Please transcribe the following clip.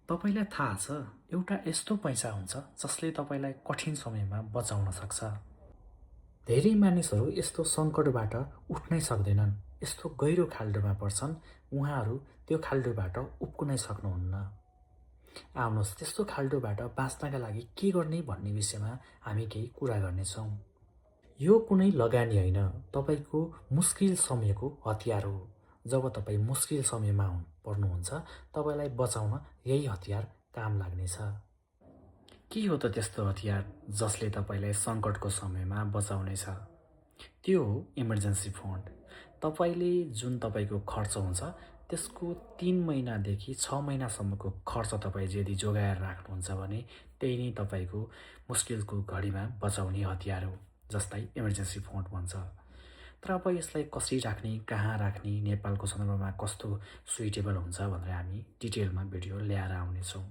तपाईलाई थाहा छ, एउटा यस्तो पैसा हुन्छ जसले तपाईलाई कठिन समयमा बचाउन सक्छ। धेरै मानिसहरू यस्तो सङ्कटबाट उठ्नै सक्दैनन्, यस्तो गहिरो खाल्डोमा पर्छन्, उहाँहरू त्यो खाल्डोबाट उब्कुनै सक्नुहुन्न। आउनुहोस् त्यस्तो खाल्डोबाट बाँच्नका लागि के गर्ने भन्ने विषयमा हामी केही कुरा गर्नेछौँ। यो कुनै लगानी होइन, तपाईँको मुस्किल समयको हतियार हो। जब तपाईँ मुस्किल समयमा पर्नुहुन्छ, तपाईँलाई बचाउन यही हतियार काम लाग्नेछ। के हो त त्यस्तो हतियार जसले तपाईँलाई सङ्कटको समयमा बचाउनेछ? त्यो हो इमर्जेन्सी फन्ड। तपाईँले जुन तपाईँको खर्च हुन्छ त्यसको 3 महिनादेखि 6 महिनासम्मको खर्च तपाईँ यदि जोगाएर राख्नुहुन्छ भने त्यही नै तपाईँको मुस्किलको घडीमा बचाउने हतियार हो, जसलाई इमर्जेन्सी फन्ड भन्छ। तर अब यसलाई कसरी राख्ने, कहाँ राख्ने, नेपालको सन्दर्भमा कस्तो सुइटेबल हुन्छ भनेर हामी डिटेलमा भिडियो ल्याएर आउनेछौँ।